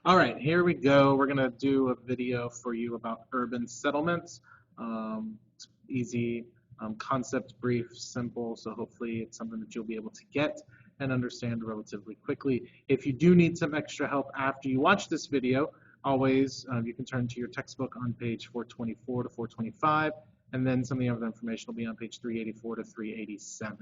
All right, here we go. We're going to do a video for you about urban settlements. It's easy, concept brief, simple, so hopefully it's something that you'll be able to get and understand relatively quickly. If you do need some extra help after you watch this video, always you can turn to your textbook on page 424 to 425, and then some of the other information will be on page 384 to 387.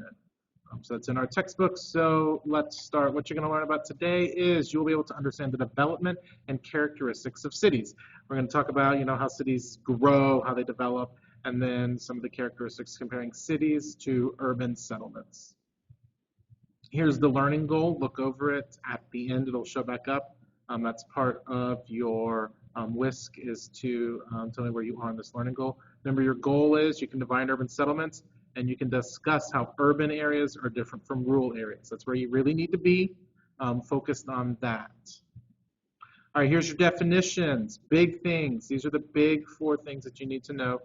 So that's in our textbook. So let's start. What you're going to learn about today is you'll be able to understand the development and characteristics of cities. We're going to talk about, how cities grow, how they develop, and then some of the characteristics comparing cities to urban settlements. Here's the learning goal. Look over it. At the end, it'll show back up. That's part of your WISC is to tell me where you are on this learning goal. Remember, your goal is you can define urban settlements, and you can discuss how urban areas are different from rural areas. That's where you really need to be focused on that. All right, here's your definitions. Big things. These are the big 4 things that you need to know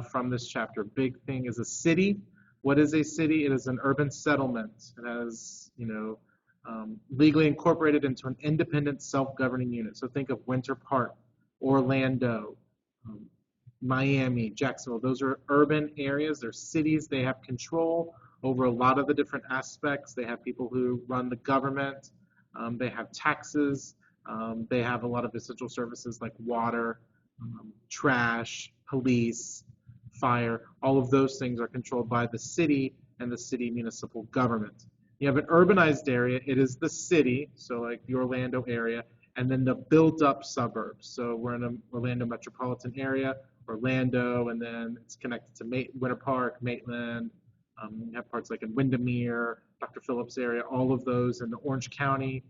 from this chapter. Big thing is a city. What is a city? It is an urban settlement. It has, legally incorporated into an independent self-governing unit. So think of Winter Park, Orlando, Miami, Jacksonville. Those are urban areas. They're cities. They have control over a lot of the different aspects. They have people who run the government. They have taxes. They have a lot of essential services like water, trash, police, fire. All of those things are controlled by the city and the city municipal government. You have an urbanized area. It is the city, so like the Orlando area, and then the built-up suburbs. So we're in an Orlando metropolitan area, Orlando, and then it's connected to Winter Park, Maitland. You have parts like in Windermere, Dr. Phillips area, all of those in the Orange County.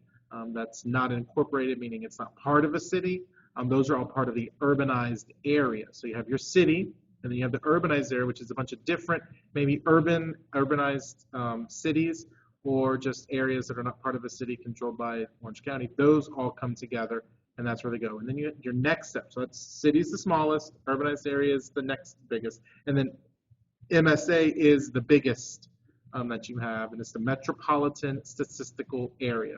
That's not incorporated, meaning it's not part of a city. Those are all part of the urbanized area. So you have your city, and then you have the urbanized area, which is a bunch of different, maybe urbanized cities, or just areas that are not part of a city controlled by Orange County. Those all come together, and that's where they go. And then your next step, so that's city's the smallest, urbanized area is the next biggest, and then MSA is the biggest that you have, and it's the metropolitan statistical area.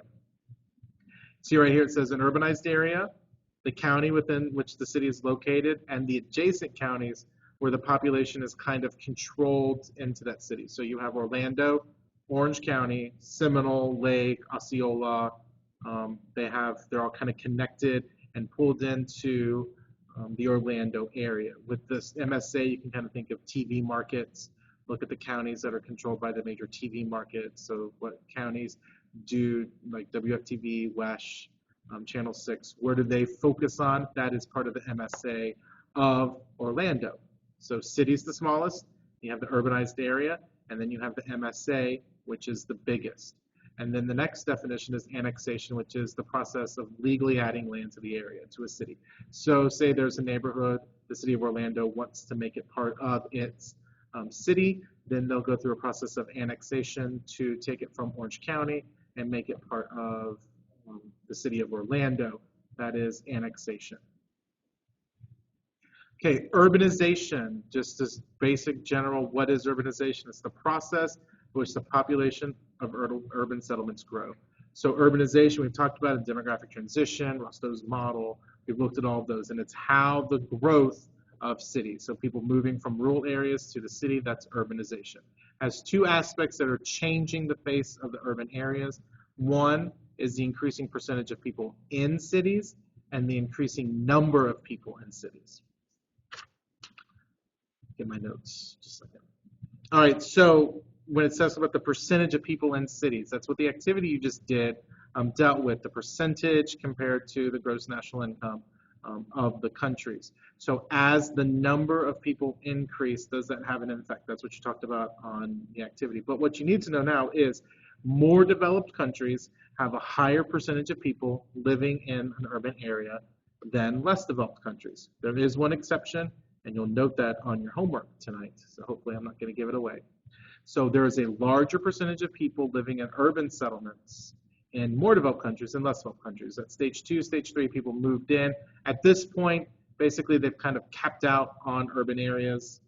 See right here, it says an urbanized area, the county within which the city is located, and the adjacent counties where the population is kind of controlled into that city. So you have Orlando, Orange County, Seminole, Lake, Osceola. They're all kind of connected and pulled into the Orlando area. With this MSA, you can kind of think of TV markets. Look at the counties that are controlled by the major TV markets. So what counties do, like WFTV, WESH, Channel 6, where do they focus on? That is part of the MSA of Orlando. So city's the smallest, you have the urbanized area, and then you have the MSA, which is the biggest. And then the next definition is annexation, which is the process of legally adding land to the area, to a city. So say there's a neighborhood, the city of Orlando wants to make it part of its city, then they'll go through a process of annexation to take it from Orange County and make it part of the city of Orlando. That is annexation. Okay, urbanization, just as basic general, what is urbanization? It's the process in which the population of urban settlements grow. So urbanization, we've talked about a demographic transition, Rostow's model, we've looked at all of those, and it's how the growth of cities, so people moving from rural areas to the city, that's urbanization. Has 2 aspects that are changing the face of the urban areas. One is the increasing percentage of people in cities and the increasing number of people in cities. Get my notes just a second. All right, so when it says about the percentage of people in cities, that's what the activity you just did dealt with, the percentage compared to the gross national income of the countries. So as the number of people increase, does that have an effect? That's what you talked about on the activity. But what you need to know now is more developed countries have a higher percentage of people living in an urban area than less developed countries. There is one exception, and you'll note that on your homework tonight. So hopefully I'm not going to give it away. So there is a larger percentage of people living in urban settlements in more developed countries than less developed countries. At stage 2, stage 3, people moved in. At this point, basically they've kind of capped out on urban areas.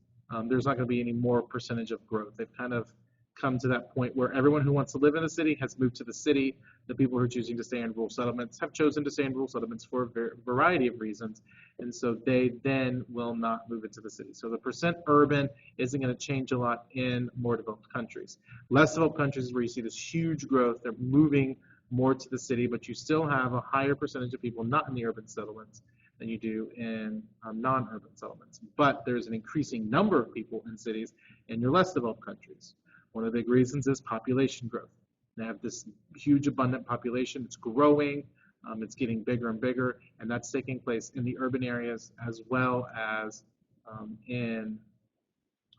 There's not going to be any more percentage of growth. They've kind of come to that point where everyone who wants to live in the city has moved to the city. The people who are choosing to stay in rural settlements have chosen to stay in rural settlements for a variety of reasons, and so they then will not move into the city. So the percent urban isn't going to change a lot in more developed countries. Less developed countries is where you see this huge growth. They're moving more to the city, but you still have a higher percentage of people not in the urban settlements than you do in non-urban settlements. But there's an increasing number of people in cities in your less developed countries. One of the big reasons is population growth. They have this huge abundant population. It's growing. It's getting bigger and bigger, and that's taking place in the urban areas as well as in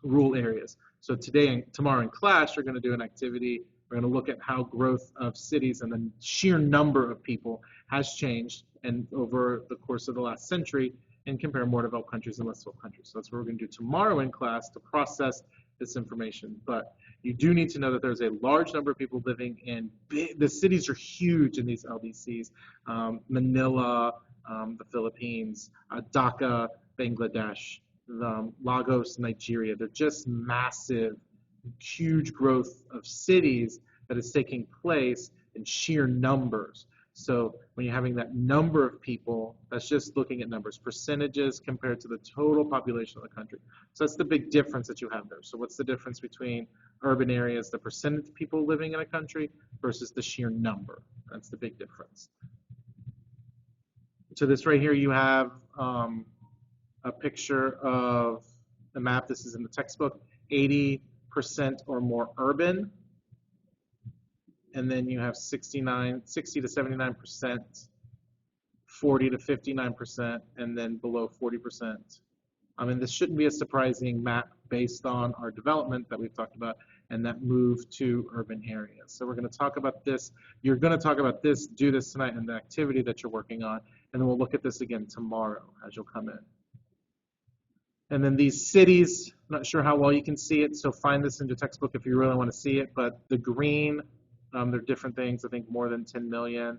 rural areas. So today and tomorrow in class, you're going to do an activity. We're going to look at how growth of cities and the sheer number of people has changed and over the course of the last century, and compare more developed countries and less developed countries. So that's what we're going to do tomorrow in class to process this information. But you do need to know that there's a large number of people living in the cities are huge in these LDCs. Manila, the Philippines, Dhaka, Bangladesh, Lagos, Nigeria. They're just massive, huge growth of cities that is taking place in sheer numbers. So when you're having that number of people, that's just looking at numbers, percentages compared to the total population of the country. So that's the big difference that you have there. So what's the difference between urban areas, the percentage of people living in a country versus the sheer number? That's the big difference. So this right here, you have a picture of the map. This is in the textbook, 80% or more urban. And then you have 60 to 79%, 40 to 59%, and then below 40%. I mean, this shouldn't be a surprising map based on our development that we've talked about and that move to urban areas. So we're going to talk about this. You're going to talk about this, do this tonight in the activity that you're working on, and then we'll look at this again tomorrow as you'll come in. And then these cities, not sure how well you can see it, so find this in your textbook if you really want to see it, but the green, they're different things, I think more than 10 million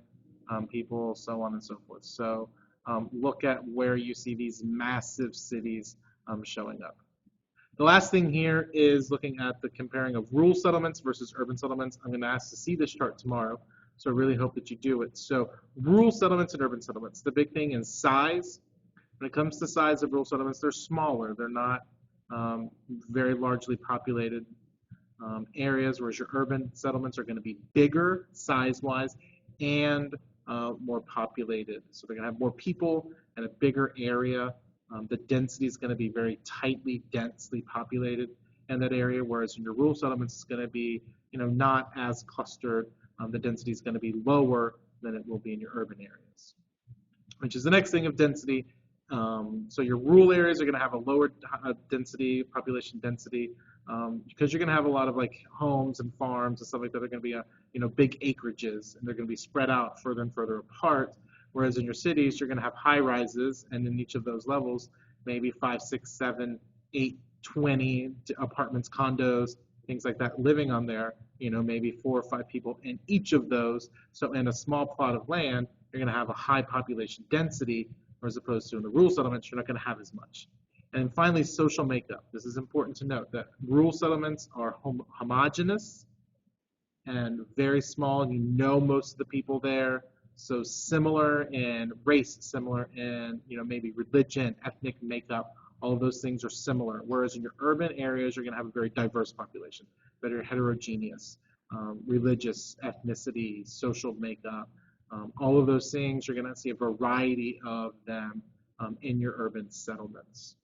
people, so on and so forth. So look at where you see these massive cities showing up. The last thing here is looking at the comparing of rural settlements versus urban settlements. I'm going to ask to see this chart tomorrow, so I really hope that you do it. So rural settlements and urban settlements, the big thing is size. When it comes to size of rural settlements, they're smaller. They're not very largely populated areas, whereas your urban settlements are going to be bigger size-wise and more populated. So they're going to have more people and a bigger area. The density is going to be very densely populated in that area, whereas in your rural settlements, it's going to be, not as clustered. The density is going to be lower than it will be in your urban areas, which is the next thing of density. So your rural areas are going to have a lower density, population density, because you're going to have a lot of like homes and farms and stuff like that. They're going to be big acreages, and they're going to be spread out further and further apart. Whereas in your cities, you're going to have high rises, and in each of those levels, maybe 5, 6, 7, 8, 20 apartments, condos, things like that living on there. Maybe 4 or 5 people in each of those. So in a small plot of land, you're going to have a high population density, as opposed to in the rural settlements, you're not going to have as much. And finally, social makeup. This is important to note that rural settlements are homogeneous and very small. Most of the people there. So similar in race, similar in maybe religion, ethnic makeup. All of those things are similar. Whereas in your urban areas, you're going to have a very diverse population, very heterogeneous, religious, ethnicity, social makeup. All of those things, you're going to see a variety of them in your urban settlements.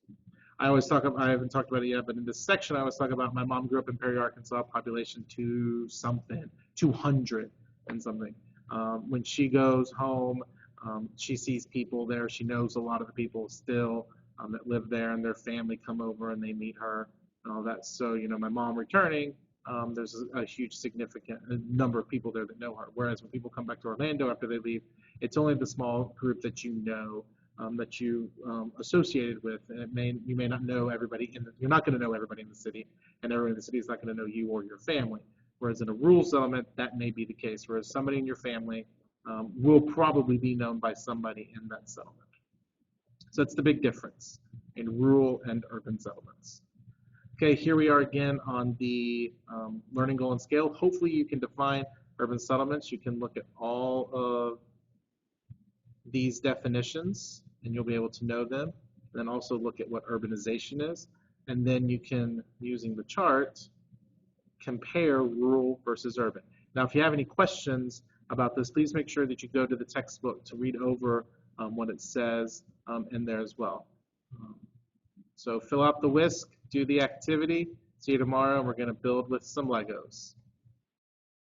I haven't talked about it yet, but in this section, I always talk about my mom grew up in Perry, Arkansas, population 200 and something. When she goes home, she sees people there. She knows a lot of the people still that live there, and their family come over and they meet her and all that. So, my mom returning, there's a huge significant number of people there that know her. Whereas when people come back to Orlando after they leave, it's only the small group that that you associated with. And you may not know everybody you're not going to know everybody in the city, and everyone in the city is not going to know you or your family. Whereas in a rural settlement, that may be the case. Whereas somebody in your family will probably be known by somebody in that settlement. So that's the big difference in rural and urban settlements. Okay, here we are again on the learning goal and scale. Hopefully you can define urban settlements, you can look at all of these definitions and you'll be able to know them. Then also look at what urbanization is. And then you can, using the chart, compare rural versus urban. Now, if you have any questions about this, please make sure that you go to the textbook to read over what it says in there as well. So fill out the WISC, do the activity. See you tomorrow, and we're going to build with some Legos.